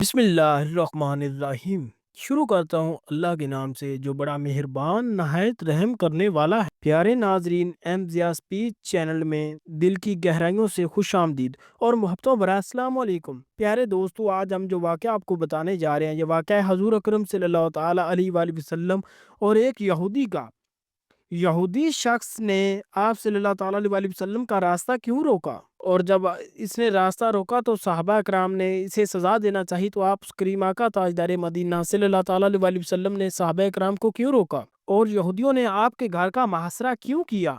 بسم اللہ الرحمن الرحیم۔ شروع کرتا ہوں اللہ کے نام سے جو بڑا مہربان نہایت رحم کرنے والا ہے۔ پیارے ناظرین، ایم ضیاء اسپیچ چینل میں دل کی گہرائیوں سے خوش آمدید اور محبتوں برا السلام علیکم۔ پیارے دوستو، آج ہم جو واقعہ آپ کو بتانے جا رہے ہیں یہ واقعہ حضور اکرم صلی اللہ تعالیٰ علیہ وآلہ وسلم اور ایک یہودی شخص نے آپ صلی اللہ تعالیٰ علیہ وآلہ وسلم کا راستہ کیوں روکا، اور جب اس نے راستہ روکا تو صحابہ اکرام نے اسے سزا دینا چاہی تو آپ کریم آقا تاجدار مدینہ صلی اللہ تعالیٰ علیہ وآلہ وسلم نے صحابہ اکرام کو کیوں روکا، اور یہودیوں نے آپ کے گھر کا محاصرہ کیوں کیا۔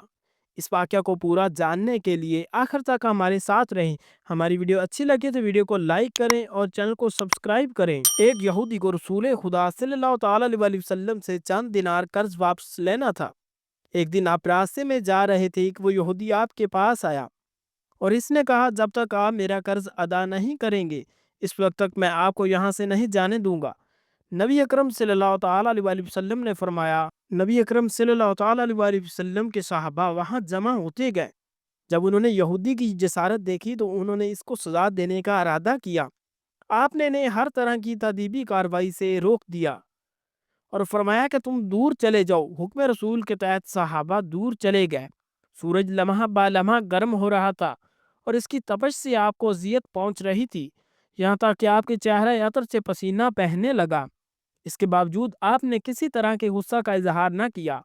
اس واقعہ کو پورا جاننے کے لیے آخر تک ہمارے ساتھ رہیں۔ ہماری ویڈیو اچھی لگے تو ویڈیو کو لائک کریں اور چینل کو سبسکرائب کریں۔ ایک یہودی کو رسول خدا صلی اللہ تعالیٰ علیہ وآلہ وسلم سے چند دینار قرض واپس لینا تھا۔ ایک دن آپ راستے میں جا رہے تھے کہ وہ یہودی آپ کے پاس آیا اور اس نے کہا، جب تک آپ میرا قرض ادا نہیں کریں گے اس وقت تک میں آپ کو یہاں سے نہیں جانے دوں گا۔ نبی اکرم صلی اللہ تعالیٰ علیہ وآلہ وسلم نے فرمایا، نبی اکرم صلی اللہ تعالیٰ علیہ وآلہ وسلم کے صحابہ وہاں جمع ہوتے گئے۔ جب انہوں نے یہودی کی جسارت دیکھی تو انہوں نے اس کو سزا دینے کا ارادہ کیا۔ آپ نے انہیں ہر طرح کی تادیبی کارروائی سے روک دیا اور فرمایا کہ تم دور چلے جاؤ۔ حکم رسول کے تحت صحابہ دور چلے گئے۔ سورج لمحہ با لمحہ گرم ہو رہا تھا اور اس کی تپش سے آپ کو اذیت پہنچ رہی تھی، یہاں تک کہ آپ کے چہرے عطر سے پسینہ بہنے لگا۔ اس کے باوجود آپ نے کسی طرح کے غصہ کا اظہار نہ کیا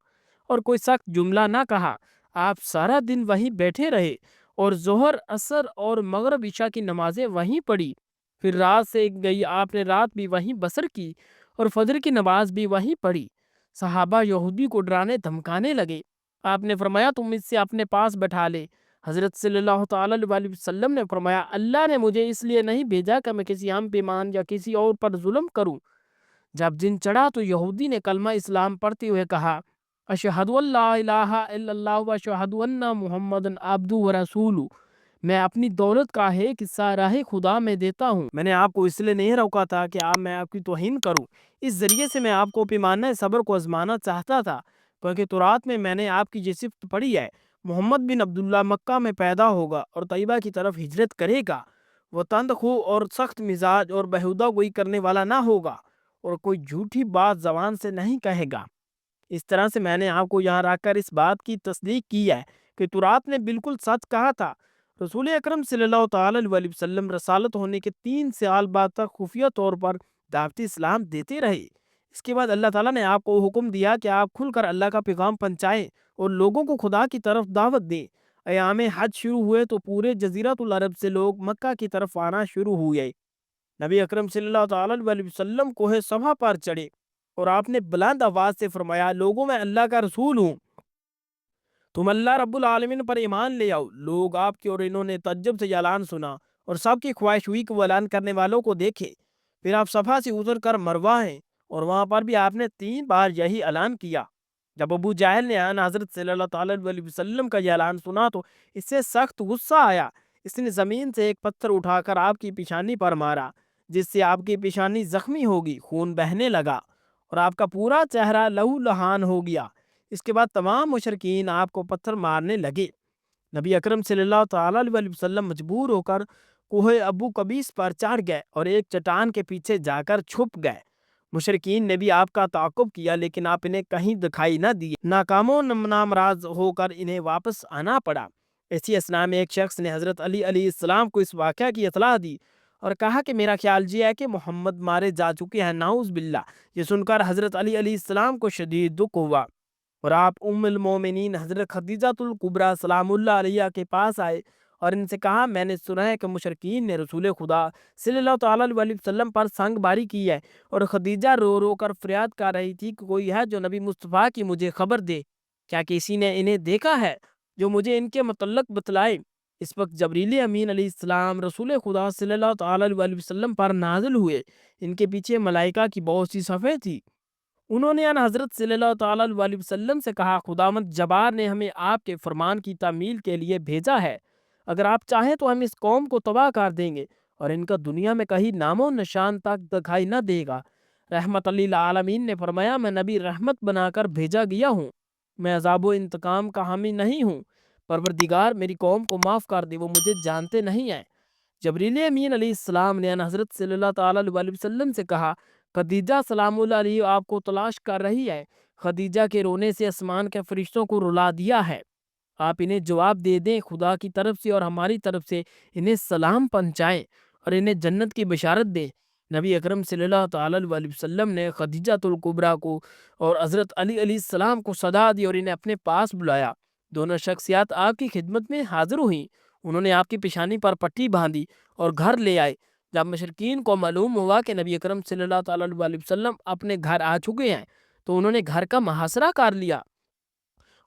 اور کوئی سخت جملہ نہ کہا۔ آپ سارا دن وہیں بیٹھے رہے اور ظہر، عصر اور مغرب عشاء کی نمازیں وہیں پڑھی۔ پھر رات سے گئی آپ نے رات بھی وہیں بسر کی اور فجر کی نماز بھی وہیں پڑھی۔ صحابہ یہودی کو ڈرانے دھمکانے لگے۔ آپ نے فرمایا، تم اس سے اپنے پاس بٹھا لے۔ حضرت صلی اللہ تعالیٰ علیہ وسلم نے فرمایا، اللہ نے مجھے اس لیے نہیں بھیجا کہ میں کسی ہم پیمان یا کسی اور پر ظلم کروں۔ جب دن چڑھا تو یہودی نے کلمہ اسلام پڑھتے ہوئے کہا، اشہد ان لا الہ الا اللہ و اشہد ان محمد عبدہ و رسولہ۔ میں اپنی دولت کا ایک حصہ راہ خدا میں دیتا ہوں۔ میں نے آپ کو اس لیے نہیں روکا تھا کہ میں آپ کی توہین کروں، اس ذریعے سے میں آپ کو پیمانہ صبر کو آزمانا چاہتا تھا، کیونکہ تورات میں نے آپ کی یہ صفت پڑھی ہے، محمد بن عبداللہ مکہ میں پیدا ہوگا اور طیبہ کی طرف ہجرت کرے گا۔ وہ تند خو اور سخت مزاج اور بیہودہ گوئی کرنے والا نہ ہوگا اور کوئی جھوٹی بات زبان سے نہیں کہے گا۔ اس طرح سے میں نے آپ کو یہاں رکھ کر اس بات کی تصدیق کی ہے کہ تورات نے بالکل سچ کہا تھا۔ رسول اکرم صلی اللہ تعالیٰ علیہ وسلم رسالت ہونے کے 3 سال بعد تک خفیہ طور پر دعوت اسلام دیتے رہے۔ اس کے بعد اللہ تعالیٰ نے آپ کو حکم دیا کہ آپ کھل کر اللہ کا پیغام پہنچائیں اور لوگوں کو خدا کی طرف دعوت دیں۔ ایام حج شروع ہوئے تو پورے جزیرۃ العرب سے لوگ مکہ کی طرف آنا شروع ہوئے۔ نبی اکرم صلی اللہ تعالیٰ علیہ وسلم کوہ صفا پر چڑھے اور آپ نے بلند آواز سے فرمایا، لوگوں میں اللہ کا رسول ہوں، تم اللہ رب العالمین پر ایمان لے آؤ۔ لوگ آپ کی اور انہوں نے تعجب سے یہ اعلان سنا اور سب کی خواہش ہوئی کہ وہ اعلان کرنے والوں کو دیکھے۔ پھر آپ صفا سے اتر کر مروہ ہیں اور وہاں پر بھی آپ نے 3 بار یہی اعلان کیا۔ جب ابو جہل نے حضرت صلی اللہ تعالیٰ علیہ وسلم کا یہ اعلان سنا تو اس سے سخت غصہ آیا۔ اس نے زمین سے ایک پتھر اٹھا کر آپ کی پیشانی پر مارا، جس سے آپ کی پیشانی زخمی ہوگی، خون بہنے لگا اور آپ کا پورا چہرہ لہو لہان ہو گیا۔ اس کے بعد تمام مشرکین آپ کو پتھر مارنے لگے۔ نبی اکرم صلی اللہ تعالیٰ علیہ وسلم مجبور ہو کر کوہ ابو قبیس پر چڑھ گئے اور ایک چٹان کے پیچھے جا کر چھپ گئے۔ مشرکین نے بھی آپ کا تعاقب کیا لیکن آپ انہیں کہیں دکھائی نہ دیے۔ ناکام و نامراض ہو کر انہیں واپس آنا پڑا۔ اسی اثناء میں ایک شخص نے حضرت علی علیہ السلام کو اس واقعہ کی اطلاع دی اور کہا کہ میرا خیال یہ ہے کہ محمد مارے جا چکے ہیں، نعوذ باللہ۔ یہ سن کر حضرت علی علیہ السلام کو شدید دکھ ہوا اور آپ ام المومنین حضرت خدیجہ الکبریٰ سلام اللہ علیہ کے پاس آئے اور ان سے کہا، میں نے سنا ہے کہ مشرکین نے رسول خدا صلی اللہ تعالیٰ علیہ وسلم پر سنگ باری کی ہے، اور خدیجہ رو رو کر فریاد کر رہی تھی کہ کوئی ہے جو نبی مصطفیٰ کی مجھے خبر دے، کیا کسی نے انہیں دیکھا ہے جو مجھے ان کے متعلق بتلائے۔ اس وقت جبریل امین علیہ السلام رسول خدا صلی اللہ تعالیٰ علیہ وسلم پر نازل ہوئے۔ ان کے پیچھے ملائکہ کی بہت سی صفیں تھی۔ انہوں نے حضرت صلی اللہ تعالیٰ علیہ وسلم سے کہا، خداوند جبار نے ہمیں آپ کے فرمان کی تعمیل کے لیے بھیجا ہے، اگر آپ چاہیں تو ہم اس قوم کو تباہ کر دیں گے اور ان کا دنیا میں کہیں نام و نشان تک دکھائی نہ دے گا۔ رحمت للعالمین نے فرمایا، میں نبی رحمت بنا کر بھیجا گیا ہوں، میں عذاب و انتقام کا حامی نہیں ہوں۔ پروردگار میری قوم کو معاف کر دے، وہ مجھے جانتے نہیں ہیں۔ جبریل امین علیہ السلام نے حضرت صلی اللہ تعالیٰ علیہ وسلم سے کہا خدیجہ سلام اللہ علیہ آپ کو تلاش کر رہی ہے، خدیجہ کے رونے سے آسمان کے فرشتوں کو رلا دیا ہے، آپ انہیں جواب دے دیں، خدا کی طرف سے اور ہماری طرف سے انہیں سلام پہنچائیں اور انہیں جنت کی بشارت دیں۔ نبی اکرم صلی اللہ تعالیٰ علیہ وسلم نے خدیجہ الکبریٰ کو اور حضرت علی علیہ السلام کو صدا دی اور انہیں اپنے پاس بلایا۔ دونوں شخصیات آپ کی خدمت میں حاضر ہوئیں، انہوں نے آپ کی پیشانی پر پٹی باندھی اور گھر لے آئے۔ جب مشرکین کو معلوم ہوا کہ نبی اکرم صلی اللہ تعالیٰ علیہ وسلم اپنے گھر آ چکے ہیں تو انہوں نے گھر کا محاصرہ کر لیا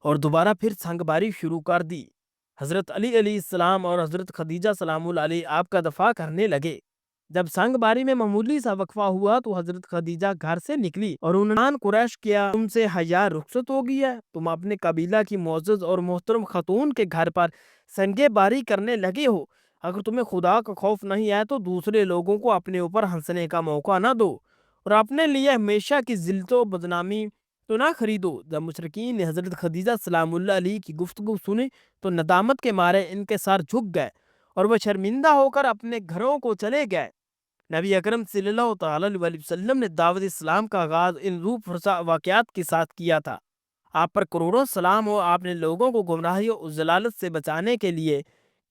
اور دوبارہ پھر سنگ باری شروع کر دی۔ حضرت علی علیہ السلام اور حضرت خدیجہ سلام اللہ علیہ آپ کا دفاع کرنے لگے۔ جب سنگ باری میں معمولی سا وقفہ ہوا تو حضرت خدیجہ گھر سے نکلی اور انہوں نے قریش کیا تم سے حیا رخصت ہو گئی ہے، تم اپنے قبیلہ کی معزز اور محترم خاتون کے گھر پر سنگے باری کرنے لگے ہو، اگر تمہیں خدا کا خوف نہیں ہے تو دوسرے لوگوں کو اپنے اوپر ہنسنے کا موقع نہ دو اور اپنے لیے ہمیشہ کی ذلت و بدنامی تو نہ خریدو۔ جب مشرکین نے حضرت خدیجہ سلام اللہ علیہ کی گفتگو سنی تو ندامت کے مارے ان کے سر جھک گئے اور وہ شرمندہ ہو کر اپنے گھروں کو چلے گئے۔ نبی اکرم صلی اللہ تعالیٰ علیہ وسلم نے دعوت اسلام کا آغاز ان روح فرسا واقعات کے ساتھ کیا تھا۔ آپ پر کروڑوں سلام ہو، آپ نے لوگوں کو گمراہی اور ضلالت سے بچانے کے لیے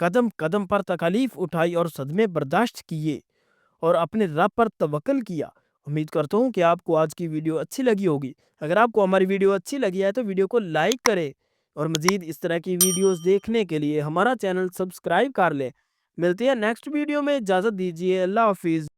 قدم قدم پر تکالیف اٹھائی اور صدمے برداشت کیے اور اپنے رب پر توکل کیا۔ امید کرتا ہوں کہ آپ کو آج کی ویڈیو اچھی لگی ہوگی۔ اگر آپ کو ہماری ویڈیو اچھی لگی ہے تو ویڈیو کو لائک کریں اور مزید اس طرح کی ویڈیوز دیکھنے کے لیے ہمارا چینل سبسکرائب کر لیں۔ ملتے ہیں نیکسٹ ویڈیو میں، اجازت دیجیے، اللہ حافظ۔